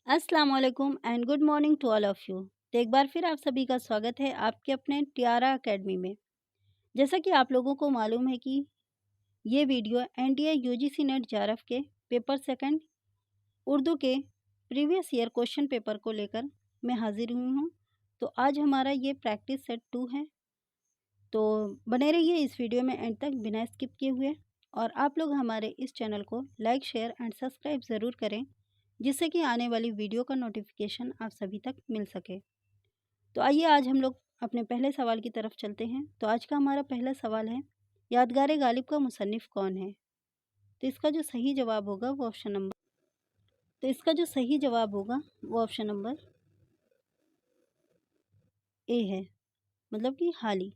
अस्सलाम वालेकुम and good morning to all of you. तो एक बार फिर आप सभी का स्वागत है आपके अपने टियारा अकेडमी में। जैसा कि आप लोगों को मालूम है कि ये video NTA UGC net JRF के पेपर सेकंड उर्दू के प्रीवियस ईयर क्वेश्चन पेपर को लेकर मैं हाजिर हुई हूँ। तो आज हमारा ये प्रैक्टिस सेट 2 है। तो बने रहिए इस वीडियो में एंड तक बिना स्किप किए हुए। और आप लोग हमारे इस चैनल को लाइक शेयर एंड सब्सक्राइब ज़रूर करें, जिससे कि आने वाली वीडियो का नोटिफिकेशन आप सभी तक मिल सके। तो आइए आज हम लोग अपने पहले सवाल की तरफ चलते हैं। तो आज का हमारा पहला सवाल है, यादगार गालिब का मुसन्निफ़ कौन है? तो इसका जो सही जवाब होगा वो ऑप्शन नंबर ए है, मतलब कि हाली।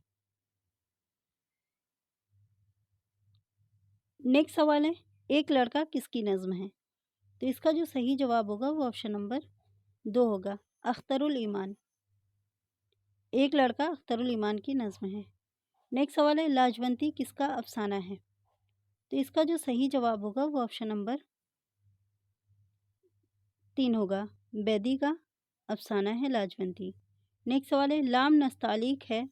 नेक्स्ट सवाल है, एक लड़का किसकी नज़्म है? तो इसका जो सही जवाब होगा वो ऑप्शन नंबर 2 होगा, अख्तरुल ईमान। एक लड़का अख्तरुल ईमान की नज़्म है। नेक्स्ट सवाल है, लाजवंती किसका अफ़साना है? तो इसका जो सही जवाब होगा वो ऑप्शन नंबर 3 होगा, बेदी का अफ़साना है लाजवंती। नेक्स्ट सवाल है, लाम नस्तालीक है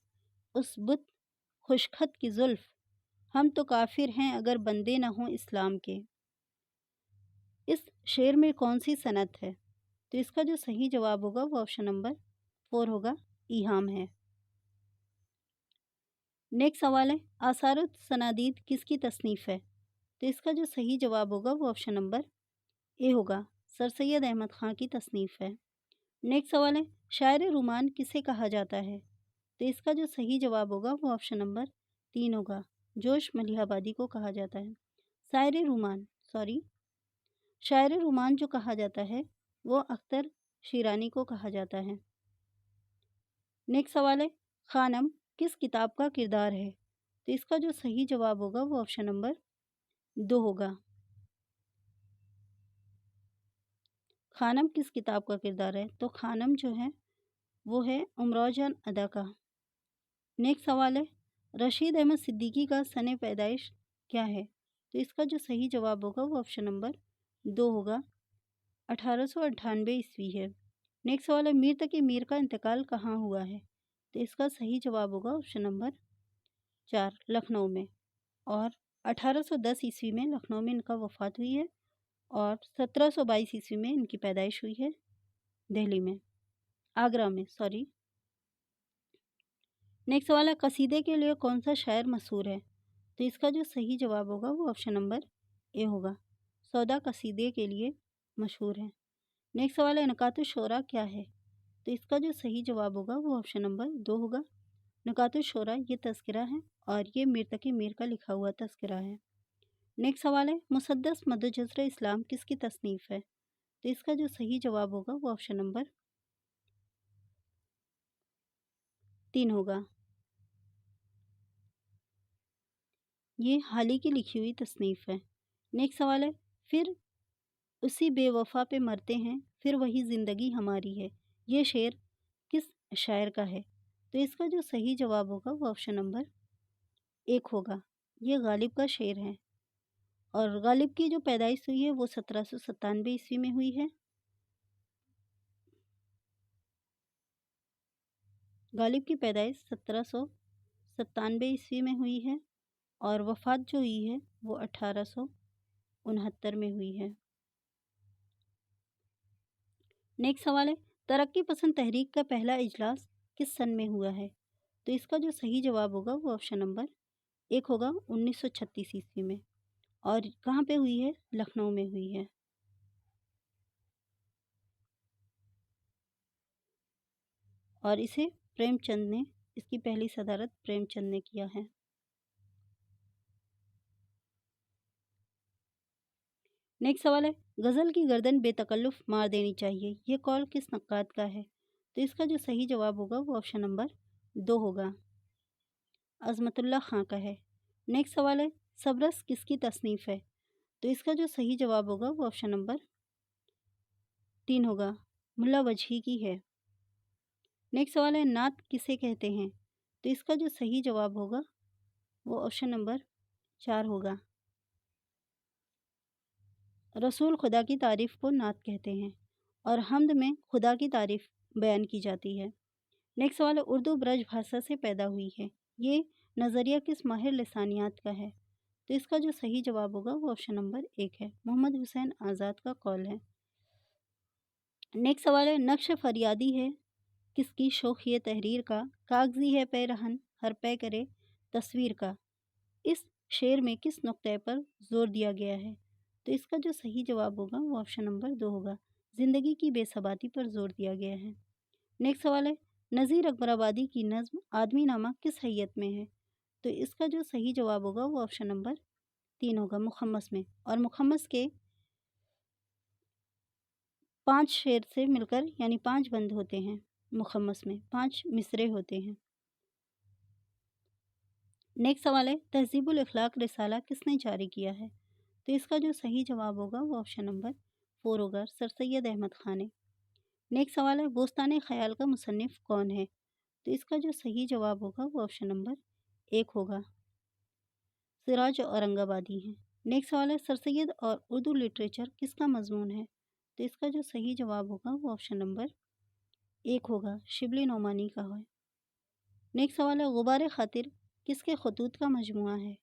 उस बुत खुशखत की जुल्फ़, हम तो काफ़िर हैं अगर बंदे न हों इस्लाम के। इस शेर में कौन सी सनत है? तो इसका जो सही जवाब होगा वो ऑप्शन नंबर 4 होगा, ईहाम है। नेक्स्ट सवाल है, आसारुत सनादीद किसकी तसनीफ़ है? तो इसका जो सही जवाब होगा वो ऑप्शन नंबर ए होगा, सर सैयद अहमद ख़ान की तसनीफ़ है। नेक्स्ट सवाल है, शायर रुमान किसे कहा जाता है? तो इसका जो सही जवाब होगा वो ऑप्शन नंबर 3 होगा, जोश मलिहाबादी को कहा जाता है। शायर रुमान जो कहा जाता है वो अख्तर शिरानी को कहा जाता है। नेक्स्ट सवाल है, खानम किस किताब का किरदार है? तो इसका जो सही जवाब होगा वो ऑप्शन नंबर 2 होगा, खानम किस किताब का किरदार है? तो खानम जो है वो है उमराव जान अदा का। नेक्स्ट सवाल है, रशीद अहमद सिद्दीकी का सने पैदाइश क्या है? तो इसका जो सही जवाब होगा वो ऑप्शन नंबर 2 होगा, 1898 ईस्वी है। नेक्स्ट सवाल है, मीर तकी मीर का इंतकाल कहाँ हुआ है? तो इसका सही जवाब होगा ऑप्शन नंबर 4, लखनऊ में। और 1810 ईस्वी में लखनऊ में इनका वफ़ात हुई है और 1722 ईस्वी में इनकी पैदाइश हुई है दिल्ली में, आगरा में, सॉरी। नेक्स्ट सवाल है, कसीदे के लिए कौन सा शायर मशहूर है? तो इसका जो सही जवाब होगा वो ऑप्शन नंबर ए होगा, सौदा कसीदे के लिए मशहूर है। नेक्स्ट सवाल है, नकातुश-शोरा क्या है? तो इसका जो सही जवाब होगा वो ऑप्शन नंबर 2 होगा, नकातुश-शोरा ये तज़किरा है और ये मीर तकी मीर का लिखा हुआ तज़किरा है। नेक्स्ट सवाल है, मुसद्दस मद्दुजज़्र इस्लाम किसकी तसनीफ़ है? तो इसका जो सही जवाब होगा वो ऑप्शन नंबर 3 होगा, ये हाल ही की लिखी हुई तसनीफ़ है। नेक्स्ट सवाल है, फिर उसी बेवफ़ा पे मरते हैं, फिर वही ज़िंदगी हमारी है, ये शेर किस शायर का है? तो इसका जो सही जवाब होगा वो ऑप्शन नंबर 1 होगा, ये गालिब का शेर है। और गालिब की जो पैदाइश हुई है वो 1797 ईस्वी में हुई है। गालिब की पैदाइश 1797 ईस्वी में हुई है और वफ़ात जो हुई है वो 1869 में हुई है। नेक्स्ट सवाल है, तरक्की पसंद तहरीक का पहला इजलास किस सन में हुआ है? तो इसका जो सही जवाब होगा वो ऑप्शन नंबर 1 होगा, 1936 ईस्वी में। और कहाँ पे हुई है? लखनऊ में हुई है। और इसे प्रेमचंद ने, इसकी पहली सदारत प्रेमचंद ने किया है। नेक्स्ट सवाल है, गज़ल की गर्दन बेतकल्लुफ़ मार देनी चाहिए, ये कौल किस नक्काद का है? तो इसका जो सही जवाब होगा वो ऑप्शन नंबर 2 होगा, अज़मतुल्लाह खां का है। नेक्स्ट सवाल है, सबरस किसकी तसनीफ़ है? तो इसका जो सही जवाब होगा वो ऑप्शन नंबर 3 होगा, मुल्ला वजही की है। नेक्स्ट सवाल है, नात किसे कहते हैं? तो इसका जो सही जवाब होगा वो ऑप्शन नंबर 4 होगा, रसूल खुदा की तारीफ़ को नात कहते हैं। اور حمد میں خدا کی تعریف بیان کی جاتی ہے۔ نیکسٹ سوال ہے، اردو برج بھاشا سے پیدا ہوئی ہے، یہ نظریہ کس ماہر لسانیات کا ہے؟ تو اس کا جو صحیح جواب ہوگا وہ آپشن نمبر 1 ہے، محمد حسین آزاد کا قول ہے۔ نیکسٹ سوال ہے، نقش فریادی ہے کس کی شوخی تحریر کا، کاغذی ہے پہ رہن ہر پہ کرے تصویر کا، اس شعر میں کس نقطے پر زور دیا گیا ہے؟ تو اس کا جو صحیح جواب ہوگا وہ آپشن نمبر 2 ہوگا، زندگی کی بے ثباتی پر زور دیا گیا ہے۔ نیکسٹ سوال ہے، نذیر اکبر آبادی کی نظم آدمی نامہ کس حیت میں ہے؟ تو اس کا جو صحیح جواب ہوگا وہ آپشن نمبر 3 ہوگا، مخمس میں، اور مخمس کے 5 شعر سے مل کر یعنی 5 بند ہوتے ہیں، مخمس میں 5 مصرے ہوتے ہیں۔ نیکسٹ سوال ہے، تہذیب الاخلاق رسالہ کس نے جاری کیا ہے؟ تو اس کا جو صحیح جواب ہوگا وہ آپشن نمبر 4 ہوگا، سر سید احمد خان نے۔ نیکسٹ سوال ہے، بوستان خیال کا مصنف کون ہے؟ تو اس کا جو صحیح جواب ہوگا وہ آپشن نمبر 1 ہوگا، سراج اورنگ آبادی ہیں۔ نیکسٹ سوال ہے، سر سید اور اردو لٹریچر کس کا مضمون ہے؟ تو اس کا جو صحیح جواب ہوگا وہ آپشن نمبر 1 ہوگا، شبلی نعمانی کا ہے۔ نیکسٹ سوال ہے، غبار خاطر کس کے خطوط کا مجموعہ ہے؟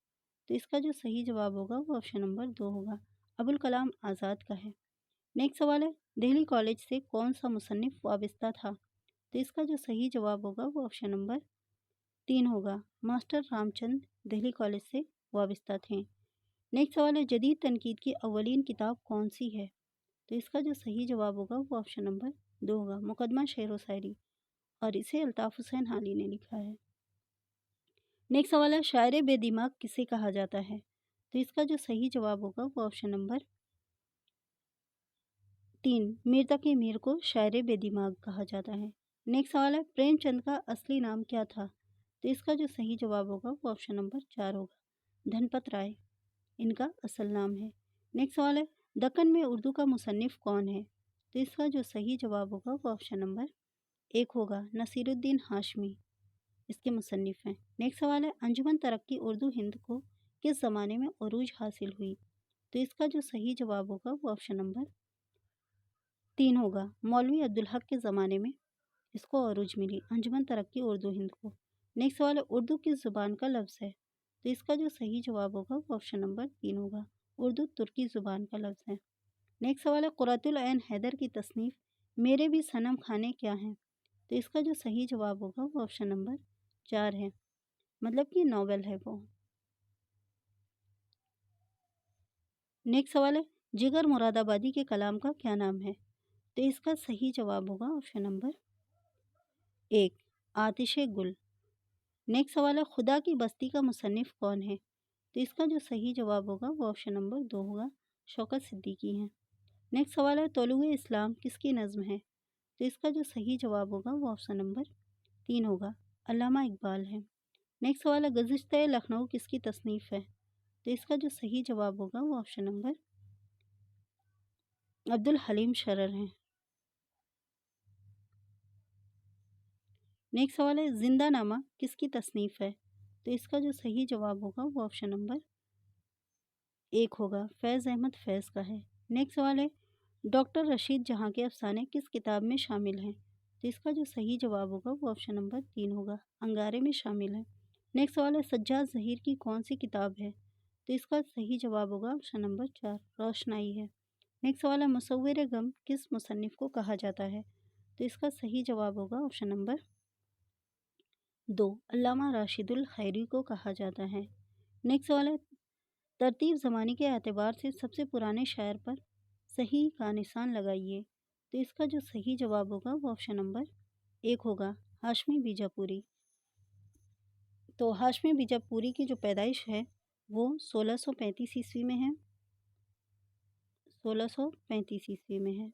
تو اس کا جو صحیح جواب ہوگا وہ آپشن نمبر 2 ہوگا، ابوالکلام آزاد کا ہے۔ نیکسٹ سوال ہے، دہلی کالج سے کون سا مصنف وابستہ تھا؟ تو اس کا جو صحیح جواب ہوگا وہ آپشن نمبر 3 ہوگا، ماسٹر رام چند دہلی کالج سے وابستہ تھے۔ نیکسٹ سوال ہے، جدید تنقید کی اولین کتاب کون سی ہے؟ تو اس کا جو صحیح جواب ہوگا وہ آپشن نمبر 2 ہوگا، مقدمہ شعر و شاعری، اور اسے الطاف حسین حالی نے لکھا ہے۔ نیکسٹ سوال ہے، شاعر بے دماغ کسے کہا جاتا ہے؟ تو اس کا جو صحیح جواب ہوگا وہ آپشن نمبر 3، میر تقی میر کو شاعر بے دماغ کہا جاتا ہے۔ نیکسٹ سوال ہے، پریم چند کا اصلی نام کیا تھا؟ تو اس کا جو صحیح جواب ہوگا وہ آپشن نمبر 4 ہوگا، دھنپت رائے ان کا اصل نام ہے۔ نیکسٹ سوال ہے، دکن میں اردو کا مصنف کون ہے؟ تو اس کا جو صحیح جواب ہوگا وہ آپشن نمبر 1 ہوگا، نصیر الدین ہاشمی اس کے مصنف ہیں۔ نیکسٹ سوال ہے، انجمن ترقی اردو ہند کو کس زمانے میں عروج حاصل ہوئی؟ تو اس کا جو صحیح جواب ہوگا وہ آپشن نمبر 3 ہوگا، مولوی عبدالحق کے زمانے میں اس کو عروج ملی، انجمن ترقی اردو ہند کو۔ نیکسٹ سوال ہے، اردو کس زبان کا لفظ ہے؟ تو اس کا جو صحیح جواب ہوگا وہ آپشن نمبر 3 ہوگا، اردو ترکی زبان کا لفظ ہے۔ نیکسٹ سوال ہے، قرۃ العین حیدر کی تصنیف میرے بھی صنم کھانے کیا ہیں؟ تو اس کا جو صحیح جواب ہوگا وہ آپشن نمبر 4 ہے، مطلب کہ ناول ہے وہ۔ نیکسٹ سوال ہے، جگر مراد آبادی کے کلام کا کیا نام ہے؟ تو اس کا صحیح جواب ہوگا آپشن نمبر 1، آتش گل۔ نیکسٹ سوال ہے، خدا کی بستی کا مصنف کون ہے؟ تو اس کا جو صحیح جواب ہوگا وہ آپشن نمبر 2 ہوگا، شوکت صدیقی ہیں۔ نیکسٹ سوال ہے، طلوع اسلام کس کی نظم ہے؟ تو اس کا جو صحیح جواب ہوگا وہ آپشن نمبر 3 ہوگا، علامہ اقبال ہے۔ نیکسٹ سوال ہے، گذشتہ لکھنؤ کس کی تصنیف ہے؟ تو اس کا جو صحیح جواب ہوگا وہ آپشن نمبر عبدالحلیم شرر ہیں۔ نیکسٹ سوال ہے، زندہ نامہ کس کی تصنیف ہے؟ تو اس کا جو صحیح جواب ہوگا وہ آپشن نمبر 1 ہوگا، فیض احمد فیض کا ہے۔ نیکسٹ سوال ہے، ڈاکٹر رشید جہاں کے افسانے کس کتاب میں شامل ہیں؟ تو اس کا جو صحیح جواب ہوگا وہ آپشن نمبر 3 ہوگا، انگارے میں شامل ہے۔ نیکسٹ سوال ہے، سجاد ظہیر کی کون سی کتاب ہے؟ تو اس کا صحیح جواب ہوگا آپشن نمبر 4، روشنائی ہے۔ نیکسٹ سوال ہے، مصور غم کس مصنف کو کہا جاتا ہے؟ تو اس کا صحیح جواب ہوگا آپشن نمبر 2، علامہ راشد الخیری کو کہا جاتا ہے۔ نیکسٹ سوال ہے، ترتیب زمانی کے اعتبار سے سب سے پرانے شاعر پر صحیح کا نشان لگائیے۔ تو اس کا جو صحیح جواب ہوگا وہ آپشن نمبر 1 ہوگا، ہاشمی بیجاپوری۔ تو ہاشمی بیجاپوری کی جو پیدائش ہے وہ 1635 عیسوی میں ہے، 1635 عیسوی میں ہے،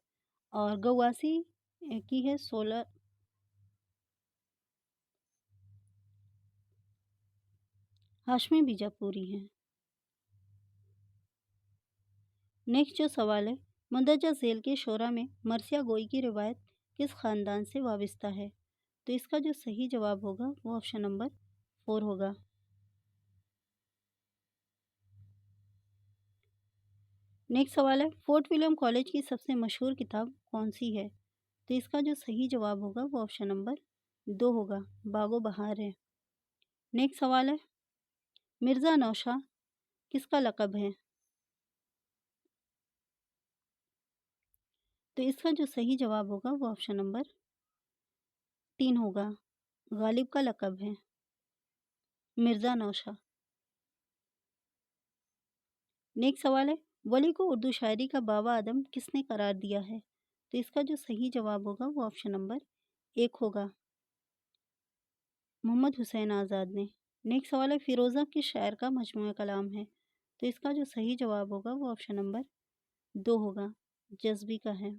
اور گواسی کی ہے 16 ہاشمی بیجاپوری ہیں۔ نیکسٹ جو سوال ہے، مندرجہ ذیل کے شعراء میں مرثیہ گوئی کی روایت کس خاندان سے وابستہ ہے؟ تو اس کا جو صحیح جواب ہوگا وہ آپشن نمبر 4 ہوگا۔ نیکسٹ سوال ہے، فورٹ ولیم کالج کی سب سے مشہور کتاب कौन सी है? तो इसका जो सही जवाब होगा वो ऑप्शन नंबर 2 होगा, बागो बहार है। नेक्स्ट सवाल है, मिर्ज़ा नौशाद किसका लक़ब है? तो इसका जो सही जवाब होगा वो ऑप्शन नंबर 3 होगा, गालिब का लक़ब है मिर्ज़ा नौशाद। नेक्स्ट सवाल है, वली को उर्दू शायरी का बाबा आदम किसने करार दिया है? तो इसका जो सही जवाब होगा वो ऑप्शन नंबर 1 होगा, मोहम्मद हुसैन आज़ाद ने। नेक्स्ट सवाल है, फ़िरोज़ा किस शायर का मजमूआ कलाम है? तो इसका जो सही जवाब होगा वो ऑप्शन नंबर 2 होगा, जज़्बी का है।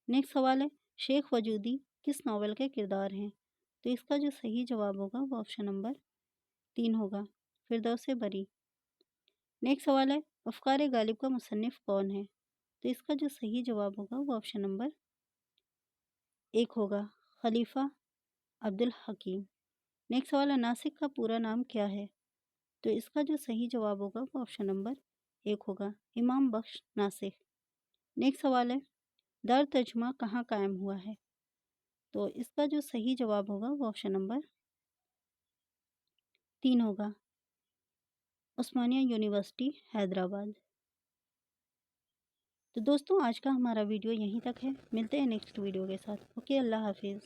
नेक्स्ट सवाल है, शेख वजूदी किस नावल के किरदार हैं? तो इसका जो सही जवाब होगा वो ऑप्शन नंबर 3 होगा, फिरदौस बरी। नेक्स्ट सवाल है, अफ़कार गालिब का मुसन्निफ़ कौन है? तो इसका जो सही जवाब होगा वो ऑप्शन नंबर 1 होगा, खलीफा अब्दुल हकीम। नेक्स्ट सवाल है, नासिक का पूरा नाम क्या है? तो इसका जो सही जवाब होगा वो ऑप्शन नंबर 1 होगा, इमाम बख्श नासिक। नेक्स्ट सवाल है, दार तर्जुमा कहाँ कायम हुआ है? तो इसका जो सही जवाब होगा वो ऑप्शन नंबर 3 होगा, उस्मानिया यूनिवर्सिटी हैदराबाद। तो दोस्तों आज का हमारा वीडियो यहीं तक है, मिलते हैं नेक्स्ट वीडियो के साथ। ओके, अल्लाह हाफिज़।